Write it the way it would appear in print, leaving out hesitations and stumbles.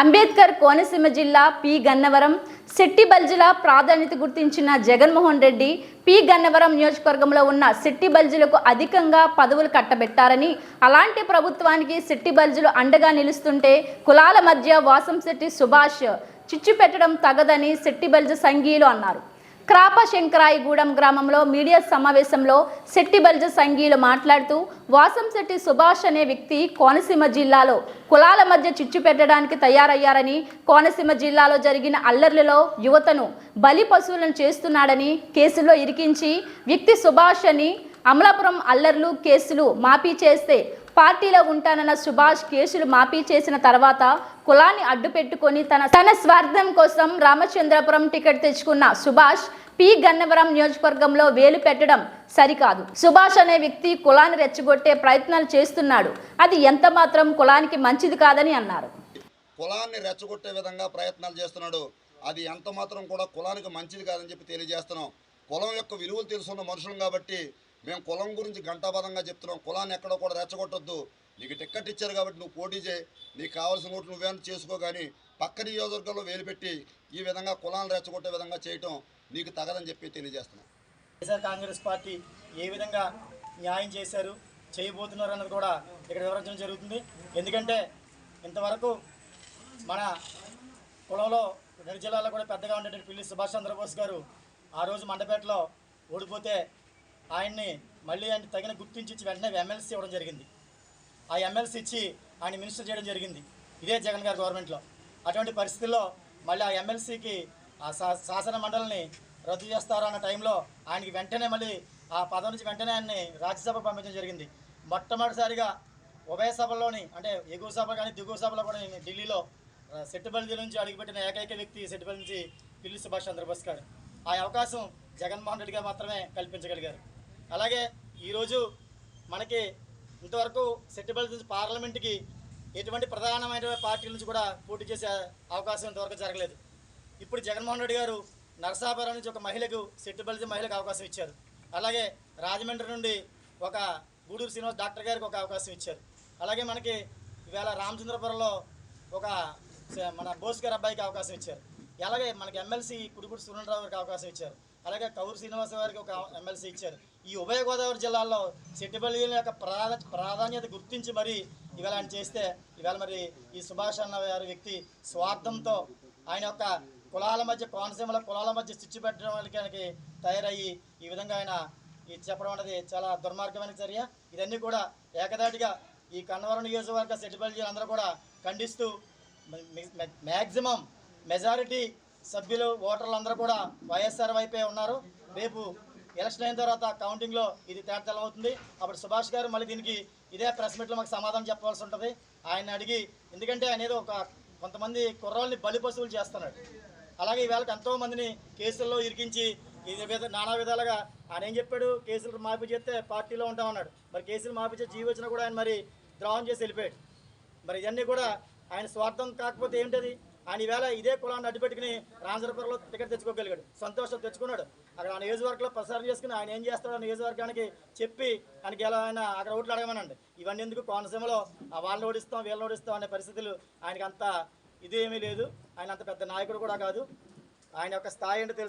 అంబేద్కర్ కోనసీమ జిల్లా పి గన్నవరం శెట్టిబల్జుల ప్రాధాన్యత గుర్తించిన జగన్మోహన్ రెడ్డి పి గన్నవరం నియోజకవర్గంలో ఉన్న శెట్టిబల్జులకు అధికంగా పదవులు కట్టబెట్టారని, అలాంటి ప్రభుత్వానికి శెట్టిబల్జులు అండగా నిలుస్తుంటే కులాల మధ్య వాసంశెట్టి సుభాష్ చిచ్చు పెట్టడం తగదని శెట్టిబల్జు సంఘీయులు అన్నారు. క్రాపశంకరాయిగూడెం గ్రామంలో మీడియా సమావేశంలో శెట్టిబల్జు సంఘీయులు మాట్లాడుతూ, వాసంశెట్టి సుభాష్ అనే వ్యక్తి కోనసీమ జిల్లాలో కులాల మధ్య చిచ్చు పెట్టడానికి తయారయ్యారని, కోనసీమ జిల్లాలో జరిగిన అల్లర్లలో యువతను బలి పశువులను చేస్తున్నాడని కేసులో ఇరికించి వ్యక్తి సుభాష్ అని, అమలాపురం అల్లర్లు కేసులు మాఫీ చేస్తే పార్టీలో ఉంటానన్న సుభాష్ కేసులు మాఫీ చేసిన తర్వాత కులాన్ని అడ్డు పెట్టుకొని తన స్వార్థం కోసం రామచంద్రపురం టికెట్ తెచ్చుకున్న సుభాష్ పి గన్నవరం నియోజకవర్గంలో వేలు పెట్టడం సరికాదు. సుభాష్ అనే వ్యక్తి కులాన్ని రెచ్చగొట్టే ప్రయత్నాలు చేస్తున్నాడు. అది ఎంత మాత్రం కులానికి మంచిది కాదని అన్నారు. కులాన్ని రెచ్చగొట్టే విధంగా ప్రయత్నాలు చేస్తున్నాడు. అది ఎంత మాత్రం కూడా కులానికి మంచిది కాదని చెప్పి తెలియజేస్తున్నాం. కులం యొక్క విలువలు తెలుసుకున్న మనుషులం కాబట్టి మేము కులం గురించి ఘంటాబద్ధంగా చెప్తున్నాం. కులాన్ని ఎక్కడో కూడా రెచ్చగొట్టొద్దు. నీకు టికెట్ ఇచ్చారు కాబట్టి నువ్వు పోటీ చేయి, నీకు కావాల్సిన ఓట్లు నువ్వేమైనా చేసుకో, కానీ పక్క నియోజకవర్గంలో వేలు పెట్టి ఈ విధంగా కులాన్ని రెచ్చగొట్టే విధంగా చేయటం నీకు తగదని చెప్పి తెలియజేస్తున్నాం. వైఎస్ఆర్ కాంగ్రెస్ పార్టీ ఏ విధంగా న్యాయం చేశారు, చేయబోతున్నారు అన్నది కూడా ఇక్కడ వివరించడం జరుగుతుంది. ఎందుకంటే ఇంతవరకు మన కులంలో రెండు జిల్లాలో కూడా పెద్దగా ఉండేటువంటి పిల్లి సుభాష్ చంద్రబోస్ గారు ఆ రోజు మండపేటలో ఓడిపోతే ఆయన్ని మళ్ళీ ఆయన తగిన గుర్తించి ఇచ్చి వెంటనే ఎమ్మెల్సీ ఇవ్వడం జరిగింది. ఆ ఎమ్మెల్సీ ఇచ్చి ఆయన మినిస్టర్ చేయడం జరిగింది ఇదే జగన్ గారి గవర్నమెంట్లో. అటువంటి పరిస్థితుల్లో మళ్ళీ ఆ ఎమ్మెల్సీకి ఆ శాసన మండలిని రద్దు చేస్తారు అన్న టైంలో ఆయనకి వెంటనే మళ్ళీ ఆ పదవి నుంచి వెంటనే ఆయన్ని రాజ్యసభకు పంపించడం జరిగింది. మొట్టమొదటిసారిగా ఉభయ సభల్లోని, అంటే ఎగువ సభ కానీ దిగువ సభలో కూడా ఢిల్లీలో శెట్టిబల్జి నుంచి అడుగుపెట్టిన ఏకైక వ్యక్తి శెట్టిబల్జి నుంచి పిల్లి సుభాష్ చంద్రబోస్ గారు. ఆ అవకాశం జగన్మోహన్ రెడ్డి గారు మాత్రమే కల్పించగలిగారు. అలాగే ఈరోజు మనకి ఇంతవరకు శెట్టిబల్జి నుంచి పార్లమెంట్కి ఎటువంటి ప్రధానమైన పార్టీల నుంచి కూడా పోటీ చేసే అవకాశం ఇంతవరకు జరగలేదు. ఇప్పుడు జగన్మోహన్ రెడ్డి గారు నరసాపురం నుంచి ఒక మహిళకు శెట్టిబల్జి మహిళకు అవకాశం ఇచ్చారు. అలాగే రాజమండ్రి నుండి ఒక గూడూరు శ్రీనివాస్ డాక్టర్ గారికి ఒక అవకాశం ఇచ్చారు. అలాగే మనకి ఇవాళ రామచంద్రపురంలో ఒక మన బోస్ గారి అబ్బాయికి అవకాశం ఇచ్చారు. అలాగే మనకి ఎమ్మెల్సీ కుడుగుడు సురేంద్రరావు గారికి అవకాశం ఇచ్చారు. అలాగే కౌరు శ్రీనివాస గారికి ఒక ఎమ్మెల్సీ ఇచ్చారు. ఈ ఉభయ గోదావరి జిల్లాల్లో శెట్టిబల్జీల యొక్క ప్రాధాన్యత గుర్తించి మరి ఇవాళ ఆయన చేస్తే, ఇవాళ మరి ఈ సుభాష్ అన్న గారి వ్యక్తి స్వార్థంతో ఆయన యొక్క కులాల మధ్య, కోనసీమల కులాల మధ్య చిచ్చు పెట్టడానికి తయారయ్యి ఈ విధంగా ఆయన ఇది చెప్పడం అనేది చాలా దుర్మార్గమైన చర్య. ఇవన్నీ కూడా ఏకదాటిగా ఈ కన్నవరం నియోజకవర్గ శెట్టిబల్జీలు అందరూ కూడా ఖండిస్తూ మ్యాక్సిమం మెజారిటీ సభ్యులు ఓటర్లు అందరూ కూడా వైఎస్ఆర్ వైపే ఉన్నారు. రేపు ఎలక్షన్ అయిన తర్వాత కౌంటింగ్లో ఇది తేటతెల్లమవుతుంది. అప్పుడు సుభాష్ గారు మళ్ళీ దీనికి ఇదే ప్రెస్ మీట్లో మాకు సమాధానం చెప్పవలసి ఉంటుంది. ఆయన అడిగి, ఎందుకంటే అనేది కొంతమంది కుర్రాళ్ళని బలి పశువులు చేస్తున్నాడు. అలాగే ఈవేళకి ఎంతోమందిని కేసుల్లో ఇరికించి నానా విధాలుగా ఆయన ఏం చెప్పాడు, కేసులు మాఫీ చేస్తే పార్టీలో ఉంటామన్నాడు. మరి కేసులు మాఫీ చేసి జీవి వచ్చినా కూడా ఆయన మరి ద్రోహం చేసి వెళ్ళిపోయాడు. మరి ఇవన్నీ కూడా ఆయన స్వార్థం కాకపోతే ఏంటది? ఆయన ఈవేళ ఇదే కులాన్ని అడ్డుపెట్టుకుని రామచంద్రపురంలో టికెట్ తెచ్చుకోగలిగాడు, సంతోషం తెచ్చుకున్నాడు. అక్కడ ఆ నియోజకవర్గంలో ప్రసారం చేసుకుని ఆయన ఏం చేస్తాడో నియోజకవర్గానికి చెప్పి ఆయనకి ఎలా ఆయన అక్కడ ఓట్లు అడగమనండి. ఇవన్నీ ఎందుకు? కోనసీమలో వాళ్ళని ఓడిస్తాం వీళ్ళని ఓడిస్తాం అనే పరిస్థితులు ఆయనకి అంత ఇదేమీ లేదు. ఆయన అంత పెద్ద నాయకుడు కూడా కాదు. ఆయన యొక్క స్థాయి ఏంటో తెలుసు.